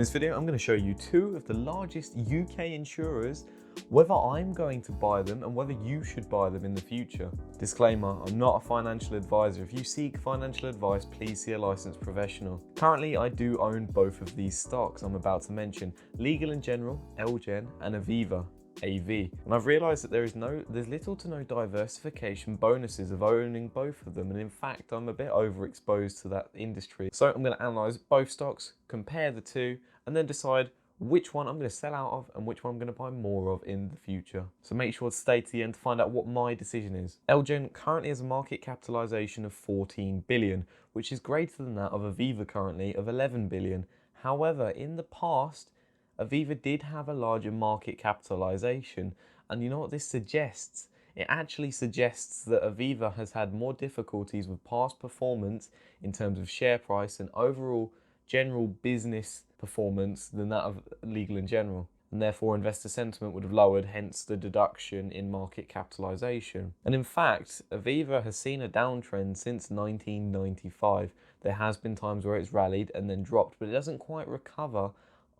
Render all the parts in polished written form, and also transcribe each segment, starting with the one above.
In this video, I'm going to show you two of the largest UK insurers, whether I'm going to buy them and whether you should buy them in the future. Disclaimer, I'm not a financial advisor. If you seek financial advice, please see a licensed professional. Currently, I do own both of these stocks I'm about to mention, Legal & General, LGEN, and AVIVA. AV. And I've realised that there's little to no diversification bonuses of owning both of them, and in fact I'm a bit overexposed to that industry. So I'm going to analyse both stocks, compare the two, and then decide which one I'm going to sell out of and which one I'm going to buy more of in the future. So make sure to stay to the end to find out what my decision is. LGEN currently has a market capitalisation of 14 billion, which is greater than that of AVIVA currently of 11 billion. However, in the past, AVIVA did have a larger market capitalisation, and you know what this suggests? It actually suggests that AVIVA has had more difficulties with past performance in terms of share price and overall general business performance than that of Legal & General, and therefore investor sentiment would have lowered, hence the deduction in market capitalisation. And in fact, AVIVA has seen a downtrend since 1995. There has been times where it's rallied and then dropped, but it doesn't quite recover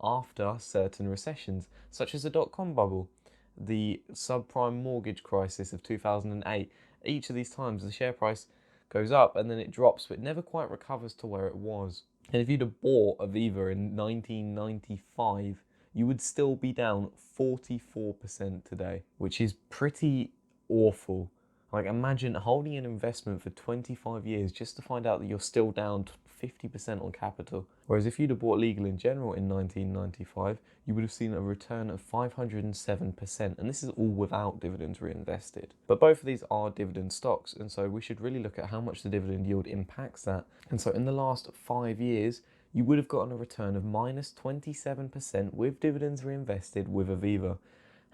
after certain recessions, such as the dot-com bubble, the subprime mortgage crisis of 2008. Each of these times the share price goes up and then it drops, but it never quite recovers to where it was. And if you'd have bought AVIVA in 1995, you would still be down 44% today, which is pretty awful. Like, imagine holding an investment for 25 years just to find out that you're still down 50% on capital. Whereas if you'd have bought Legal & General in 1995, you would have seen a return of 507%, and this is all without dividends reinvested. But both of these are dividend stocks, and so we should really look at how much the dividend yield impacts that. And so in the last 5 years, you would have gotten a return of minus 27% with dividends reinvested with AVIVA.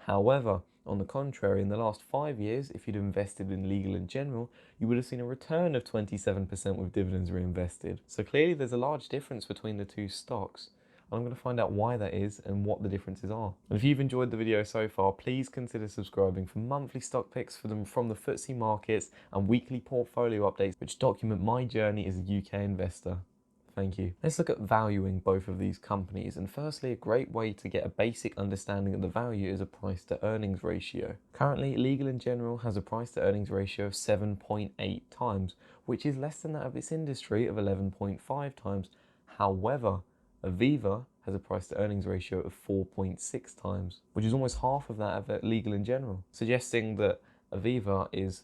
However, on the contrary, in the last 5 years, if you'd invested in Legal & General, you would have seen a return of 27% with dividends reinvested. So clearly there's a large difference between the two stocks. I'm going to find out why that is and what the differences are. And if you've enjoyed the video so far, please consider subscribing for monthly stock picks from the Ftse markets and weekly portfolio updates which document my journey as a UK investor. Thank you. Let's look at valuing both of these companies, and firstly, a great way to get a basic understanding of the value is a price to earnings ratio. Currently, Legal & General has a price to earnings ratio of 7.8 times, which is less than that of its industry of 11.5 times. However, AVIVA has a price to earnings ratio of 4.6 times, which is almost half of that of Legal & General, suggesting that AVIVA is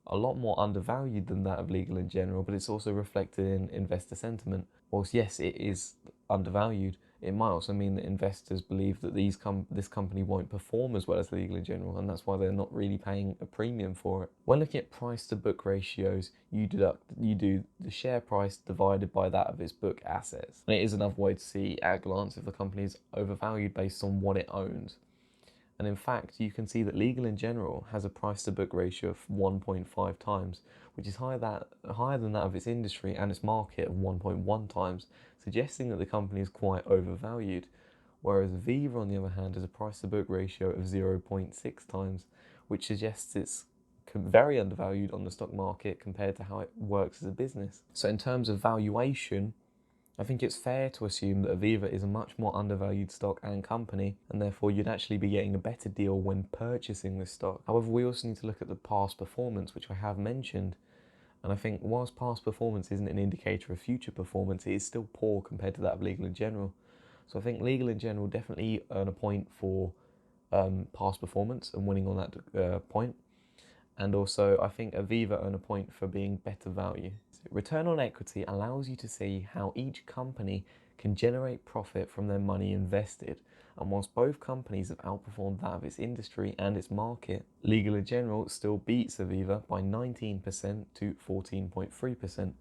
a lot more undervalued than that of Legal & General, but it's also reflected in investor sentiment. Whilst yes, it is undervalued, it might also mean that investors believe that this company won't perform as well as Legal & General, and that's why they're not really paying a premium for it. When looking at price to book ratios, you do the share price divided by that of its book assets. And it is another way to see at a glance if the company is overvalued based on what it owns. And in fact, you can see that Legal & General has a price to book ratio of 1.5 times, which is higher than that of its industry and its market of 1.1 times, suggesting that the company is quite overvalued. Whereas AVIVA, on the other hand, has a price to book ratio of 0.6 times, which suggests it's very undervalued on the stock market compared to how it works as a business. So in terms of valuation, I think it's fair to assume that AVIVA is a much more undervalued stock and company, and therefore you'd actually be getting a better deal when purchasing this stock. However, we also need to look at the past performance, which I have mentioned, and I think whilst past performance isn't an indicator of future performance, it is still poor compared to that of Legal & General. So I think Legal & General definitely earn a point for past performance and winning on that point. And also, I think AVIVA earn a point for being better value. Return on equity allows you to see how each company can generate profit from their money invested. And whilst both companies have outperformed that of its industry and its market, Legal & General still beats AVIVA by 19% to 14.3%.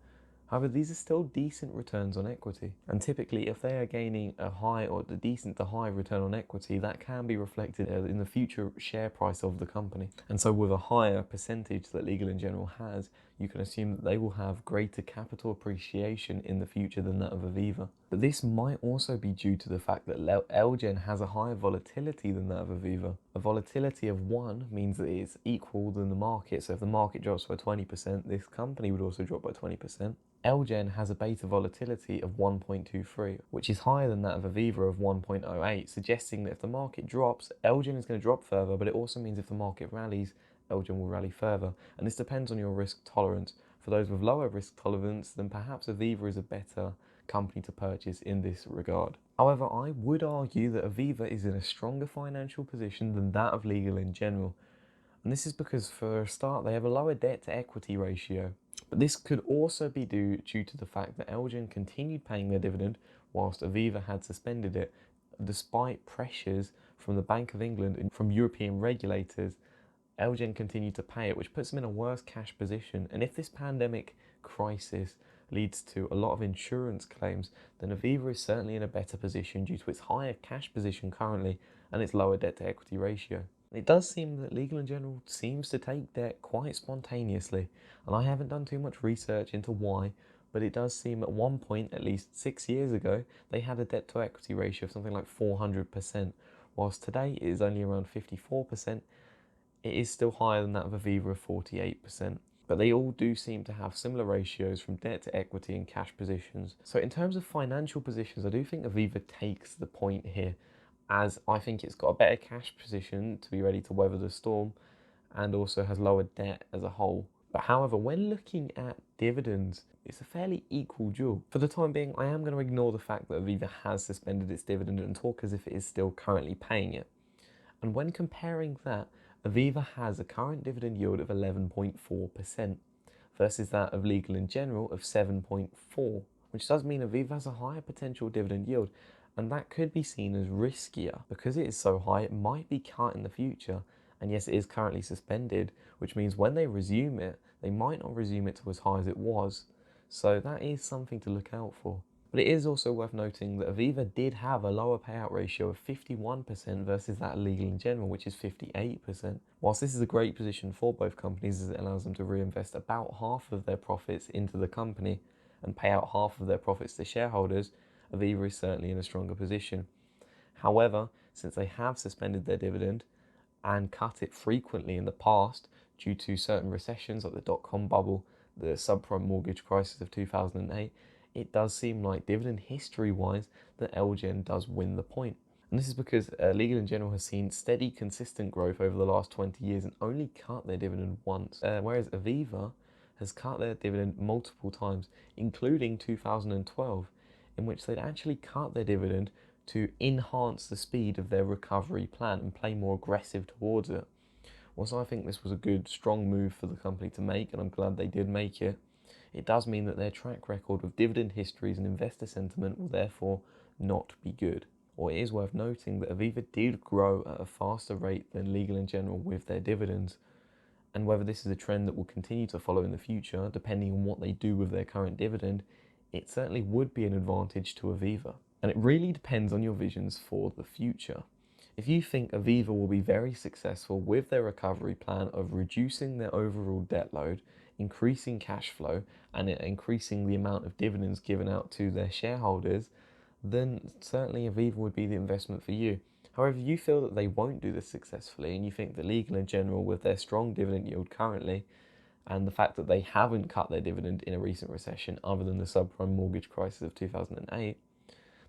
However, these are still decent returns on equity. And typically, if they are gaining a high or the decent to high return on equity, that can be reflected in the future share price of the company. And so with a higher percentage that Legal & General has, you can assume that they will have greater capital appreciation in the future than that of AVIVA. But this might also be due to the fact that LGEN has a higher volatility than that of AVIVA. A volatility of 1 means that it's equal than the market, so if the market drops by 20%, this company would also drop by 20%. LGEN has a beta volatility of 1.23, which is higher than that of AVIVA of 1.08, suggesting that if the market drops, LGEN is going to drop further, but it also means if the market rallies, LGEN will rally further. And this depends on your risk tolerance. For those with lower risk tolerance, then perhaps AVIVA is a better company to purchase in this regard. However, I would argue that AVIVA is in a stronger financial position than that of Legal & General. And this is because, for a start, they have a lower debt to equity ratio. But this could also be due to the fact that LGEN continued paying their dividend whilst AVIVA had suspended it, despite pressures from the Bank of England and from European regulators. LGEN continued to pay it, which puts them in a worse cash position. And if this pandemic crisis leads to a lot of insurance claims, then AVIVA is certainly in a better position due to its higher cash position currently and its lower debt to equity ratio. It does seem that Legal & General seems to take debt quite spontaneously, and I haven't done too much research into why, but it does seem at one point, at least 6 years ago, they had a debt to equity ratio of something like 400%, whilst today it is only around 54%. It is still higher than that of AVIVA of 48%. But they all do seem to have similar ratios from debt to equity and cash positions. So in terms of financial positions, I do think AVIVA takes the point here, as I think it's got a better cash position to be ready to weather the storm and also has lower debt as a whole. But however, when looking at dividends, it's a fairly equal duel. For the time being, I am going to ignore the fact that AVIVA has suspended its dividend and talk as if it is still currently paying it. And when comparing that, AVIVA has a current dividend yield of 11.4% versus that of Legal & General of 7.4%, which does mean AVIVA has a higher potential dividend yield, and that could be seen as riskier. Because it is so high, it might be cut in the future, and yes, it is currently suspended, which means when they resume it, they might not resume it to as high as it was, so that is something to look out for. But it is also worth noting that AVIVA did have a lower payout ratio of 51% versus that of Legal & General, which is 58%. Whilst this is a great position for both companies, as it allows them to reinvest about half of their profits into the company and pay out half of their profits to shareholders, AVIVA is certainly in a stronger position. However, since they have suspended their dividend and cut it frequently in the past due to certain recessions like the dot-com bubble, the subprime mortgage crisis of 2008, it does seem like, dividend history-wise, that LGEN does win the point. And this is because Legal & General has seen steady, consistent growth over the last 20 years and only cut their dividend once, whereas AVIVA has cut their dividend multiple times, including 2012, in which they'd actually cut their dividend to enhance the speed of their recovery plan and play more aggressive towards it. Whilst I think this was a good, strong move for the company to make, and I'm glad they did make it, it does mean that their track record of dividend histories and investor sentiment will therefore not be good. Or it is worth noting that AVIVA did grow at a faster rate than Legal & General with their dividends, and whether this is a trend that will continue to follow in the future, depending on what they do with their current dividend, it certainly would be an advantage to AVIVA. And it really depends on your visions for the future. If you think AVIVA will be very successful with their recovery plan of reducing their overall debt load, increasing cash flow, and increasing the amount of dividends given out to their shareholders, then certainly AVIVA would be the investment for you. However, if you feel that they won't do this successfully, and you think that Legal & General, with their strong dividend yield currently, and the fact that they haven't cut their dividend in a recent recession other than the subprime mortgage crisis of 2008,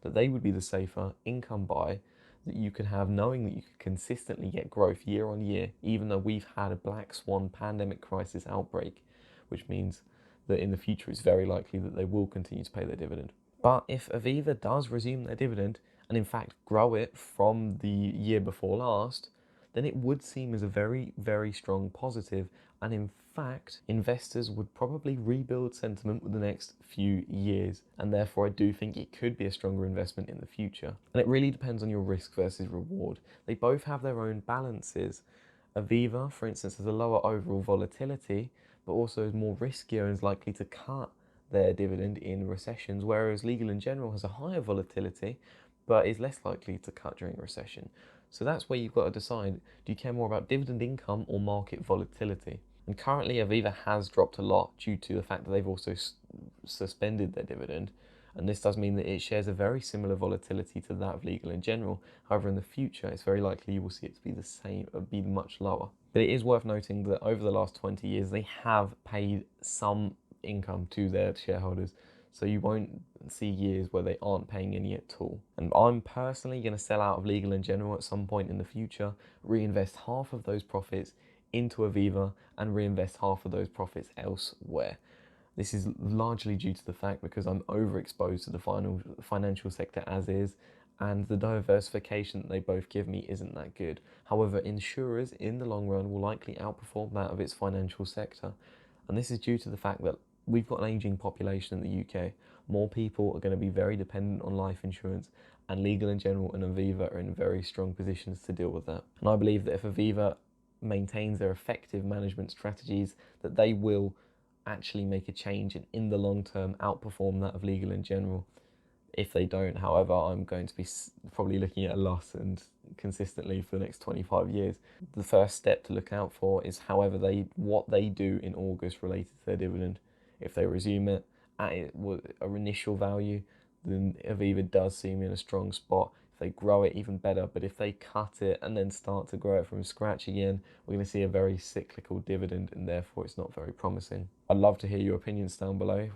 that they would be the safer income buy that you can have, knowing that you can consistently get growth year on year, even though we've had a black swan pandemic crisis outbreak, which means that in the future it's very likely that they will continue to pay their dividend. But if AVIVA does resume their dividend, and in fact grow it from the year before last, then it would seem as a very, very strong positive, and in fact, investors would probably rebuild sentiment with the next few years, and therefore I do think it could be a stronger investment in the future. And it really depends on your risk versus reward. They both have their own balances. AVIVA, for instance, has a lower overall volatility, but also is more riskier and is likely to cut their dividend in recessions, whereas Legal & General has a higher volatility, but is less likely to cut during a recession. So that's where you've got to decide, do you care more about dividend income or market volatility? And currently AVIVA has dropped a lot due to the fact that they've also suspended their dividend, and this does mean that it shares a very similar volatility to that of Legal & General. However, in the future, it's very likely you will see it to be the same, or be much lower. But it is worth noting that over the last 20 years, they have paid some income to their shareholders. So you won't see years where they aren't paying any at all. And I'm personally going to sell out of Legal & General at some point in the future, reinvest half of those profits into AVIVA and reinvest half of those profits elsewhere. This is largely due to the fact because I'm overexposed to the financial sector as is, and the diversification that they both give me isn't that good. However, insurers in the long run will likely outperform that of its financial sector. And this is due to the fact that we've got an ageing population in the UK. More people are going to be very dependent on life insurance, and Legal & General and AVIVA are in very strong positions to deal with that. And I believe that if AVIVA maintains their effective management strategies, that they will actually make a change and in the long term outperform that of Legal & General. If they don't, however, I'm going to be probably looking at a loss and consistently for the next 25 years. The first step to look out for is, however, what they do in August related to their dividend. If they resume it at an initial value, then AVIVA does seem in a strong spot. If they grow it, even better. But if they cut it and then start to grow it from scratch again, we're going to see a very cyclical dividend, and therefore it's not very promising. I'd love to hear your opinions down below.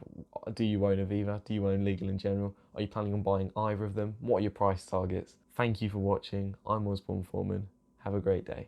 Do you own AVIVA? Do you own Legal & General? Are you planning on buying either of them? What are your price targets? Thank you for watching. I'm Osborne Foreman. Have a great day.